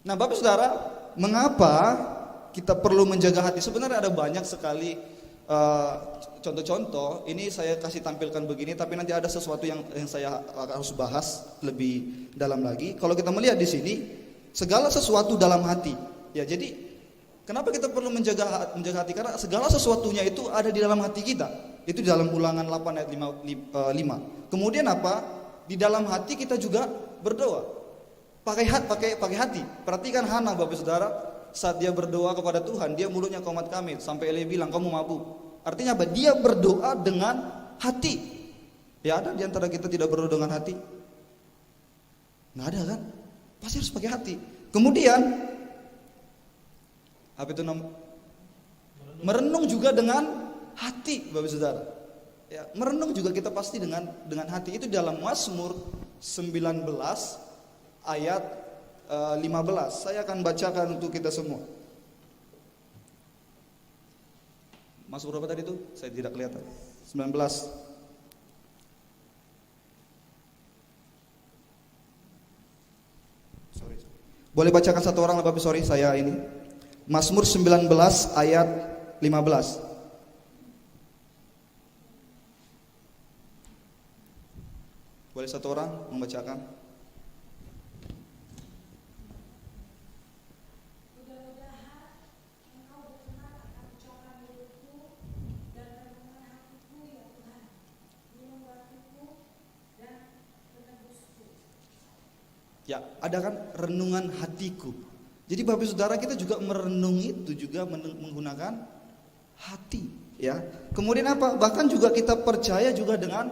Nah, Bapak Saudara, mengapa kita perlu menjaga hati? Sebenarnya ada banyak sekali eh, contoh-contoh. Ini saya kasih tampilkan begini, tapi nanti ada sesuatu yang saya harus bahas lebih dalam lagi. Kalau kita melihat di sini, segala sesuatu dalam hati. Ya, jadi kenapa kita perlu menjaga hati? Karena segala sesuatunya itu ada di dalam hati kita. Itu di dalam Ulangan 8 ayat 5. Kemudian apa? Di dalam hati kita juga berdoa. Pakai hati. Perhatikan Hana, Bapak Saudara, saat dia berdoa kepada Tuhan, dia mulutnya qomat kamit sampai Eli bilang kamu mabuk. Artinya apa? Dia berdoa dengan hati. Ya, ada di antara kita tidak berdoa dengan hati? Nggak ada kan? Pasti harus pakai hati. Kemudian apa itu merenung juga dengan hati, Bapak Saudara. Ya, merenung juga kita pasti dengan hati. Itu dalam Mazmur 19 ayat 15. Saya akan bacakan untuk kita semua. Mazmur berapa tadi itu? Saya tidak kelihatan. 19. Sorry. Boleh bacakan satu orang lah, Bapak? Sorry, saya ini. Mazmur 19 ayat 15. Boleh satu orang membacakan? Ya, ada kan renungan hatiku. Jadi Bapak Saudara, kita juga merenungi itu juga menggunakan hati, ya. Kemudian apa? Bahkan juga kita percaya juga dengan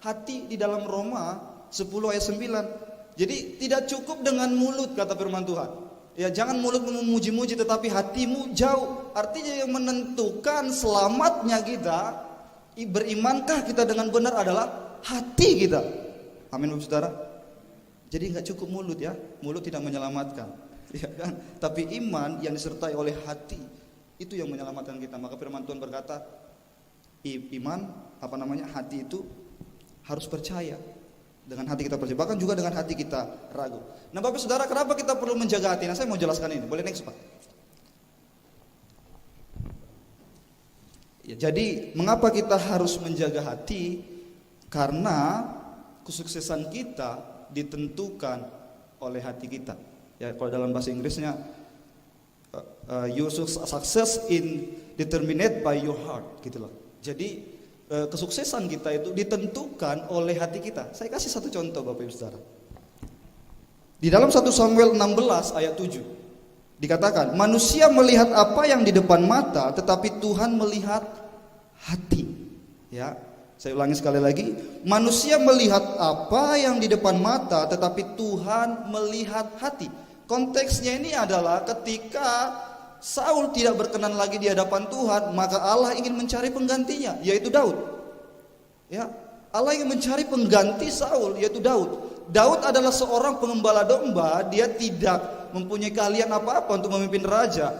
hati di dalam Roma 10 ayat 9. Jadi tidak cukup dengan mulut, kata firman Tuhan. Ya, jangan mulutmu memuji-muji tetapi hatimu jauh. Artinya yang menentukan selamatnya kita, berimankah kita dengan benar adalah hati kita. Amin, Bapak Saudara. Jadi nggak cukup mulut, ya. Mulut tidak menyelamatkan, ya kan? Tapi iman yang disertai oleh hati itu yang menyelamatkan kita. Maka firman Tuhan berkata, hati itu harus percaya. Dengan hati kita percaya, bahkan juga dengan hati kita ragu. Nah, Bapak Saudara, kenapa kita perlu menjaga hati? Nah, saya mau jelaskan ini. Boleh next, Pak? Ya, jadi mengapa kita harus menjaga hati? Karena kesuksesan kita ditentukan oleh hati kita. Ya, kalau dalam bahasa Inggrisnya your success in determined by your heart, gitu loh. Jadi kesuksesan kita itu ditentukan oleh hati kita. Saya kasih satu contoh, Bapak Ibu Saudara. Di dalam 1 Samuel 16 ayat 7 dikatakan, manusia melihat apa yang di depan mata, tetapi Tuhan melihat hati. Ya, saya ulangi sekali lagi, manusia melihat apa yang di depan mata, tetapi Tuhan melihat hati. Konteksnya ini adalah ketika Saul tidak berkenan lagi di hadapan Tuhan, maka Allah ingin mencari penggantinya, yaitu Daud. Ya, Allah ingin mencari pengganti Saul, yaitu Daud. Daud adalah seorang pengembala domba, dia tidak mempunyai keahlian apa-apa untuk memimpin raja.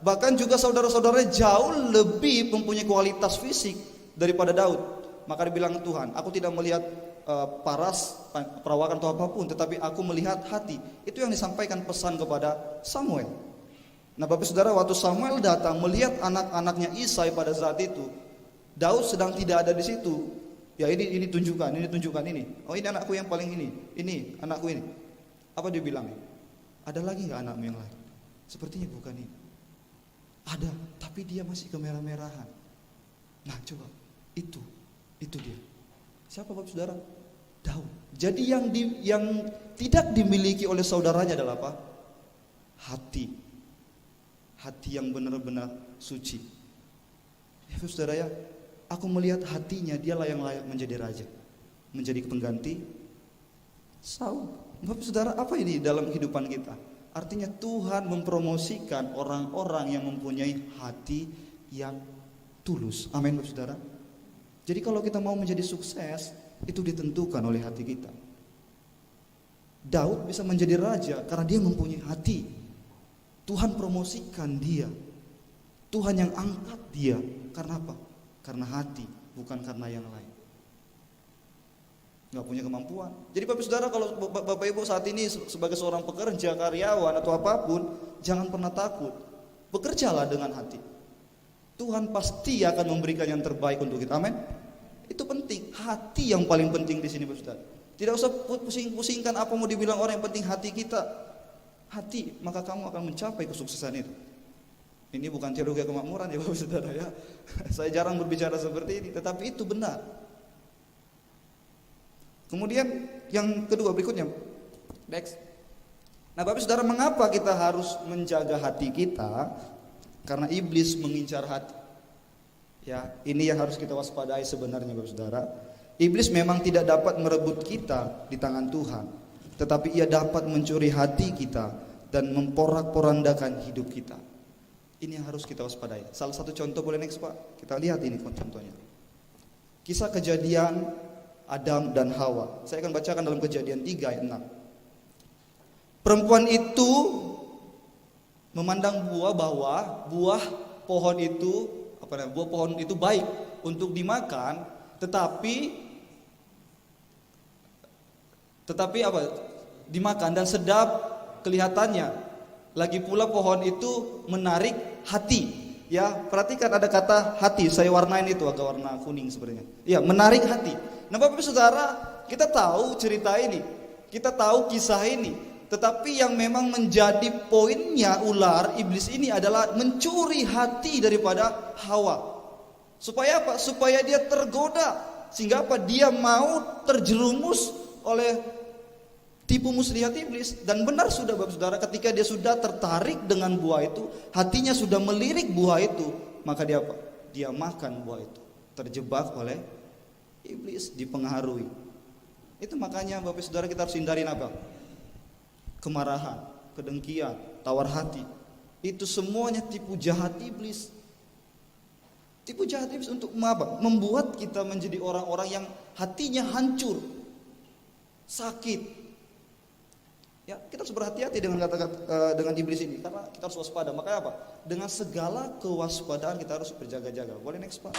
Bahkan juga saudara-saudaranya jauh lebih mempunyai kualitas fisik daripada Daud. Maka dibilang Tuhan, aku tidak melihat perawakan atau apapun, tetapi aku melihat hati. Itu yang disampaikan pesan kepada Samuel. Nah, Bapak Saudara, waktu Samuel datang melihat anak-anaknya Isai pada saat itu, Daud sedang tidak ada di situ. Ya, ini tunjukkan ini. Oh, ini anakku yang paling ini anakku ini. Apa dia bilang? Ada lagi nggak anakmu yang lain? Sepertinya bukan ini. Ada, tapi dia masih kemerah-merahan. Nah, coba itu dia. Siapa, Bapak Saudara? Daud. Jadi yang tidak dimiliki oleh saudaranya adalah apa? Hati yang benar-benar suci. Ya, Bapak Saudara, ya, aku melihat hatinya, dialah yang layak menjadi raja, menjadi pengganti Saul. Bapak Saudara, apa ini dalam kehidupan kita? Artinya Tuhan mempromosikan orang-orang yang mempunyai hati yang tulus. Amin, Bapak Saudara. Jadi kalau kita mau menjadi sukses, itu ditentukan oleh hati kita. Daud bisa menjadi raja karena dia mempunyai hati. Tuhan promosikan dia. Tuhan yang angkat dia. Karena apa? Karena hati, bukan karena yang lain. nggak punya kemampuan. Jadi Bapak Saudara, kalau Bapak Ibu saat ini sebagai seorang pekerja, karyawan atau apapun, jangan pernah takut. Bekerjalah dengan hati. Tuhan pasti akan memberikan yang terbaik untuk kita. Amin. Itu penting. Hati yang paling penting di sini, Bapak Saudara. Tidak usah pusing-pusingkan apa mau dibilang orang, yang penting hati kita. Hati, maka kamu akan mencapai kesuksesan itu. Ini bukan teologi kemakmuran ya Bapak Saudara ya. Saya jarang berbicara seperti ini, tetapi itu benar. Kemudian yang kedua berikutnya, next. Nah Bapak Saudara, mengapa kita harus menjaga hati kita? Karena iblis mengincar hati. Ya, ini yang harus kita waspadai sebenarnya Bapak Saudara. Iblis memang tidak dapat merebut kita di tangan Tuhan, tetapi ia dapat mencuri hati kita dan memporak-porandakan hidup kita. Ini yang harus kita waspadai. Salah satu contoh, boleh next Pak? Kita lihat ini contohnya. Kisah Kejadian Adam dan Hawa. Saya akan bacakan dalam Kejadian 3 ayat 6. Perempuan itu memandang bahwa buah pohon itu buah pohon itu baik untuk dimakan, tetapi dimakan dan sedap kelihatannya. Lagi pula pohon itu menarik hati. Ya, perhatikan ada kata hati, saya warnain itu agak warna kuning sebenarnya. Ya, menarik hati. Nah, Bapak Saudara, kita tahu cerita ini, kita tahu kisah ini, tetapi yang memang menjadi poinnya ular iblis ini adalah mencuri hati daripada Hawa. Supaya apa? Supaya dia tergoda, sehingga apa? Dia mau terjerumus oleh tipu muslihat iblis. Dan benar sudah Bapak Saudara, ketika dia sudah tertarik dengan buah itu, hatinya sudah melirik buah itu, maka dia apa? Dia makan buah itu, terjebak oleh iblis, dipengaruhi. Itu makanya Bapak Saudara, kita harus hindarin apa? Kemarahan, kedengkian, tawar hati. Itu semuanya tipu jahat iblis. Tipu jahat iblis untuk apa? Membuat kita menjadi orang-orang yang hatinya hancur, sakit. Ya, kita harus berhati-hati dengan kata-kata dengan iblis ini, karena kita harus waspada. Makanya apa? Dengan segala kewaspadaan kita harus berjaga-jaga. Boleh next Pak?